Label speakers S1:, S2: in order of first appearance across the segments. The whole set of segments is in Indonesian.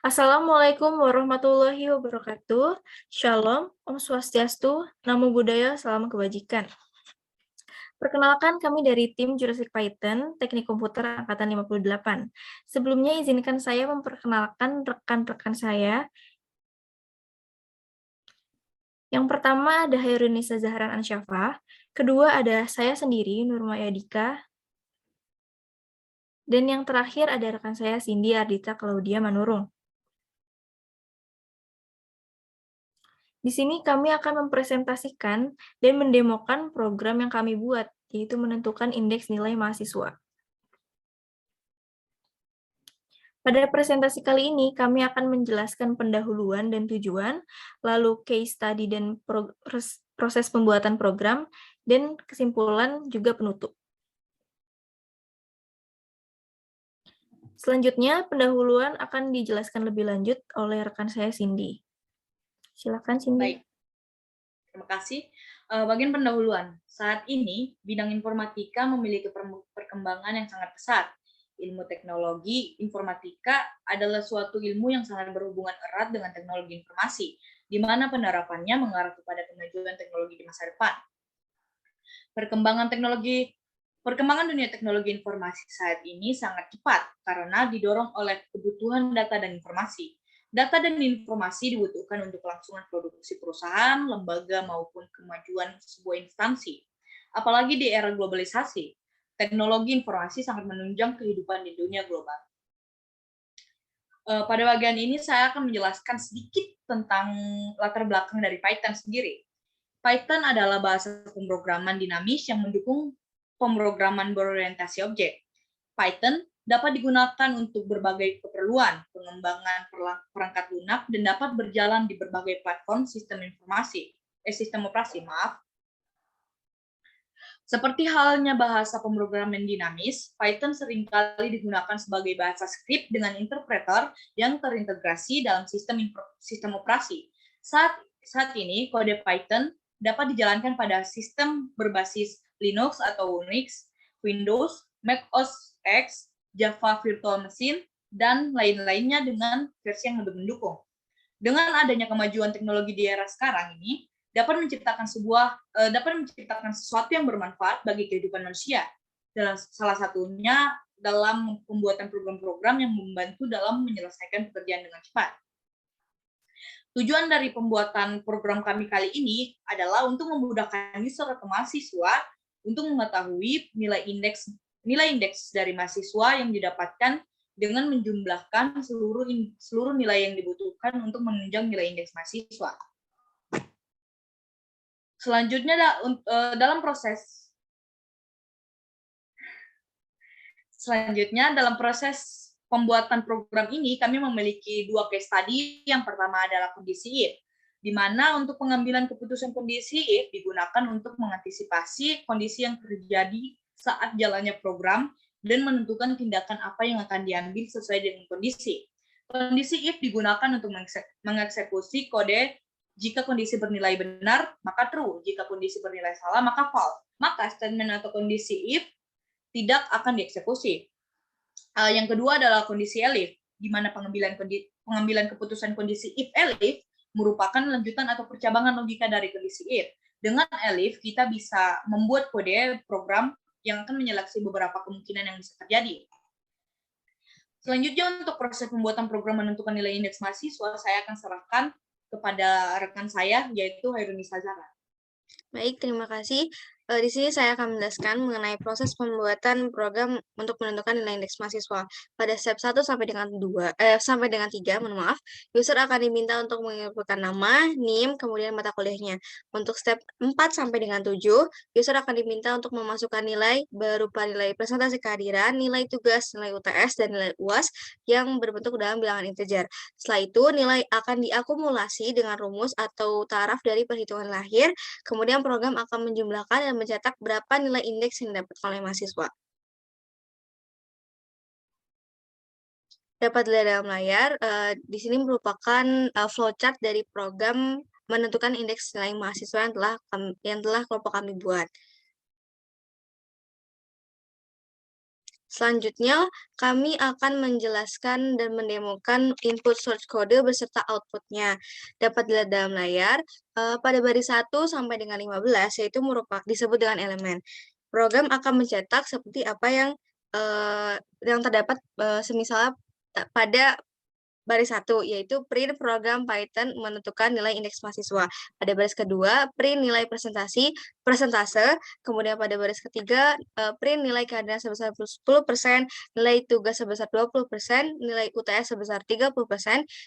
S1: Assalamualaikum warahmatullahi wabarakatuh. Shalom, Om Swastiastu, Namo Buddhaya, Salam Kebajikan. Perkenalkan kami dari tim Jurassic Python, Teknik Komputer Angkatan 58. Sebelumnya izinkan saya memperkenalkan rekan-rekan saya. Yang pertama ada Hairunisa Zahran Ansyafah, kedua ada saya sendiri, Nurmaya Dika, dan yang terakhir ada rekan saya Cindy Ardita Claudia Manurung. Di sini kami akan mempresentasikan dan mendemokan program yang kami buat, yaitu menentukan indeks nilai mahasiswa. Pada presentasi kali ini, kami akan menjelaskan pendahuluan dan tujuan, lalu case study dan proses pembuatan program, dan kesimpulan juga penutup. Selanjutnya, pendahuluan akan dijelaskan lebih lanjut oleh rekan saya Cindy. Silakan Cindy.
S2: Baik, terima kasih. Bagian pendahuluan. Saat ini, bidang informatika memiliki perkembangan yang sangat pesat. Ilmu teknologi informatika adalah suatu ilmu yang sangat berhubungan erat dengan teknologi informasi, di mana penerapannya mengarah kepada kemajuan teknologi di masa depan. Perkembangan dunia teknologi informasi saat ini sangat cepat karena didorong oleh kebutuhan data dan informasi. Data dan informasi dibutuhkan untuk kelangsungan produksi perusahaan, lembaga, maupun kemajuan sebuah instansi. Apalagi di era globalisasi, teknologi informasi sangat menunjang kehidupan di dunia global. Pada bagian ini saya akan menjelaskan sedikit tentang latar belakang dari Python sendiri. Python adalah bahasa pemrograman dinamis yang mendukung pemrograman berorientasi objek. Python dapat digunakan untuk berbagai keperluan, pengembangan perangkat lunak, dan dapat berjalan di berbagai platform sistem operasi. Seperti halnya bahasa pemrograman dinamis, Python seringkali digunakan sebagai bahasa skrip dengan interpreter yang terintegrasi dalam sistem operasi. Saat ini, kode Python dapat dijalankan pada sistem berbasis Linux atau Unix, Windows, Mac OS X, Java Virtual Machine, dan lain-lainnya dengan versi yang lebih mendukung. Dengan adanya kemajuan teknologi di era sekarang ini, dapat menciptakan sesuatu yang bermanfaat bagi kehidupan manusia. Dan salah satunya dalam pembuatan program-program yang membantu dalam menyelesaikan pekerjaan dengan cepat. Tujuan dari pembuatan program kami kali ini adalah untuk memudahkan user atau mahasiswa untuk mengetahui nilai indeks dari mahasiswa yang didapatkan dengan menjumlahkan seluruh nilai yang dibutuhkan untuk menunjang nilai indeks mahasiswa. Selanjutnya dalam proses pembuatan program ini, kami memiliki dua case study. Yang pertama adalah kondisi if, di mana untuk pengambilan keputusan kondisi if digunakan untuk mengantisipasi kondisi yang terjadi saat jalannya program dan menentukan tindakan apa yang akan diambil sesuai dengan kondisi. Kondisi if digunakan untuk mengeksekusi kode. Jika kondisi bernilai benar, maka true. Jika kondisi bernilai salah, maka false. Maka statement atau kondisi if tidak akan dieksekusi. Yang kedua adalah kondisi elif, di mana pengambilan keputusan kondisi if-elif merupakan lanjutan atau percabangan logika dari kondisi if. Dengan elif, kita bisa membuat kode program yang akan menyeleksi beberapa kemungkinan yang bisa terjadi. Selanjutnya, untuk proses pembuatan program menentukan nilai indeks mahasiswa, saya akan serahkan kepada rekan saya, yaitu Hairunisa Zahran.
S3: Baik, terima kasih. Di sini saya akan menjelaskan mengenai proses pembuatan program untuk menentukan nilai indeks mahasiswa. Pada step 1 sampai dengan 3, mohon maaf, user akan diminta untuk menginputkan nama, NIM, kemudian mata kuliahnya. Untuk step 4 sampai dengan 7, user akan diminta untuk memasukkan nilai berupa nilai presentasi kehadiran, nilai tugas, nilai UTS, dan nilai UAS yang berbentuk dalam bilangan integer. Setelah itu, nilai akan diakumulasi dengan rumus atau taraf dari perhitungan lahir. Kemudian program akan menjumlahkan dan mencetak berapa nilai indeks yang didapatkan oleh mahasiswa. Dapat dilihat dalam layar, di sini merupakan flowchart dari program menentukan indeks nilai mahasiswa yang telah kelompok kami buat. Selanjutnya, kami akan menjelaskan dan mendemokan input source code beserta outputnya. Dapat dilihat dalam layar, pada baris 1 sampai dengan 15, yaitu disebut dengan elemen. Program akan mencetak seperti apa yang terdapat semisalnya pada baris 1, yaitu print program Python menentukan nilai indeks mahasiswa. Pada baris kedua, print nilai persentase, kemudian pada baris ketiga, print nilai kehadiran sebesar 10%, nilai tugas sebesar 20%, nilai UTS sebesar 30%,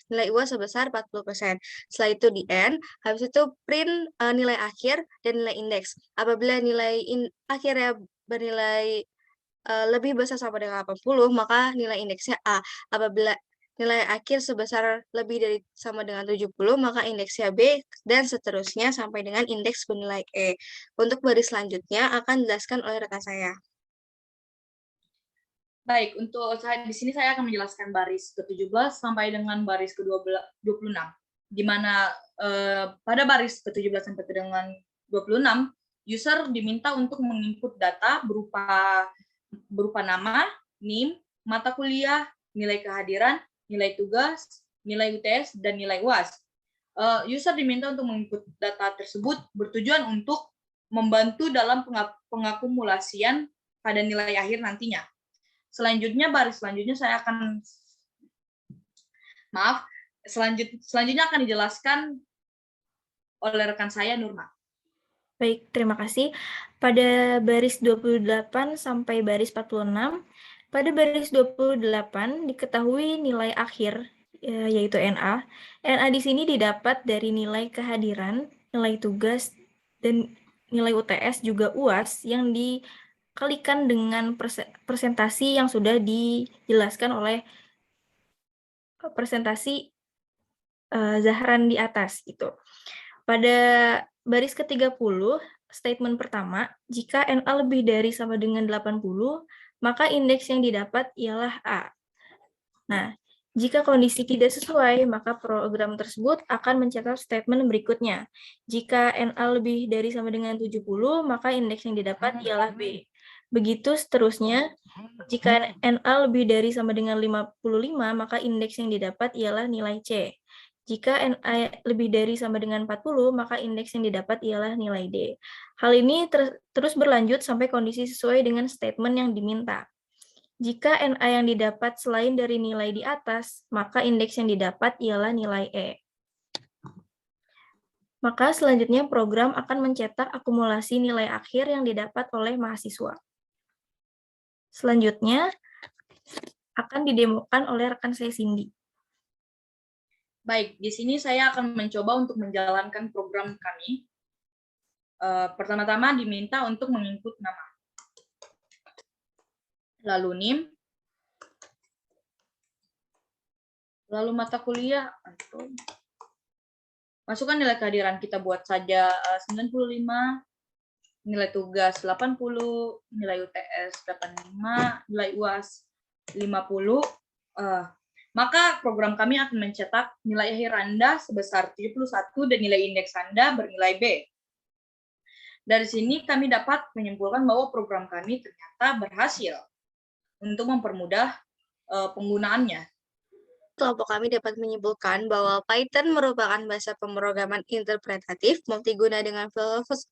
S3: nilai UAS sebesar 40%. Setelah itu di end, habis itu print nilai akhir dan nilai indeks. Apabila nilai akhirnya bernilai lebih besar sama dengan 80, maka nilai indeksnya A. Apabila nilai akhir sebesar lebih dari sama dengan 70, maka indeksnya B, dan seterusnya sampai dengan indeks bernilai E. Untuk baris selanjutnya akan dijelaskan oleh rekan saya.
S2: Baik, untuk di sini saya akan menjelaskan baris ke-17 sampai dengan baris ke-26, di mana pada baris ke-17 sampai dengan 26, user diminta untuk menginput data berupa nama, NIM, mata kuliah, nilai kehadiran, nilai tugas, nilai UTS, dan nilai UAS. User diminta untuk menginput data tersebut bertujuan untuk membantu dalam pengakumulasian pada nilai akhir nantinya. Selanjutnya selanjutnya akan dijelaskan oleh rekan saya, Nurma.
S1: Baik, terima kasih. Pada baris 28 sampai baris 46, pada baris 28 diketahui nilai akhir, yaitu NA. NA di sini didapat dari nilai kehadiran, nilai tugas, dan nilai UTS juga UAS yang dikalikan dengan presentasi yang sudah dijelaskan oleh presentasi Zahran di atas gitu. Pada baris ke-30, statement pertama, jika NA lebih dari sama dengan 80, maka indeks yang didapat ialah A. Nah, jika kondisi tidak sesuai, maka program tersebut akan mencetak statement berikutnya. Jika NA lebih dari sama dengan 70, maka indeks yang didapat ialah B. Begitu seterusnya, jika NA lebih dari sama dengan 55, maka indeks yang didapat ialah nilai C. Jika NA lebih dari sama dengan 40, maka indeks yang didapat ialah nilai D. Hal ini terus berlanjut sampai kondisi sesuai dengan statement yang diminta. Jika NA yang didapat selain dari nilai di atas, maka indeks yang didapat ialah nilai E. Maka selanjutnya program akan mencetak akumulasi nilai akhir yang didapat oleh mahasiswa. Selanjutnya akan didemokan oleh rekan saya, Cindy.
S2: Baik, di sini saya akan mencoba untuk menjalankan program kami. Pertama-tama diminta untuk menginput nama, lalu NIM, lalu mata kuliah, masukkan nilai kehadiran, kita buat saja 95, nilai tugas 80, nilai UTS 85, nilai UAS 50, maka program kami akan mencetak nilai akhir Anda sebesar 71 dan nilai indeks Anda bernilai B. Dari sini kami dapat menyimpulkan bahwa program kami ternyata berhasil untuk mempermudah penggunaannya.
S3: Kelompok kami dapat menyimpulkan bahwa Python merupakan bahasa pemrograman interpretatif multiguna dengan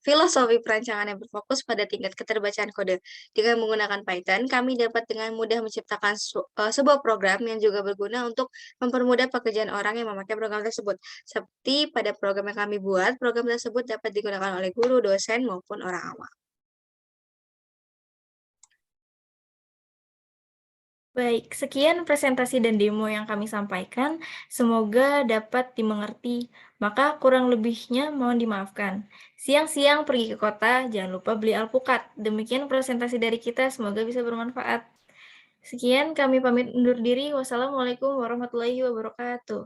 S3: filosofi perancangan yang berfokus pada tingkat keterbacaan kode. Dengan menggunakan Python, kami dapat dengan mudah menciptakan sebuah program yang juga berguna untuk mempermudah pekerjaan orang yang memakai program tersebut. Seperti pada program yang kami buat, program tersebut dapat digunakan oleh guru, dosen, maupun orang awam.
S1: Baik, sekian presentasi dan demo yang kami sampaikan. Semoga dapat dimengerti. Maka kurang lebihnya mohon dimaafkan. Siang-siang pergi ke kota, jangan lupa beli alpukat. Demikian presentasi dari kita, semoga bisa bermanfaat. Sekian, kami pamit undur diri. Wassalamualaikum warahmatullahi wabarakatuh.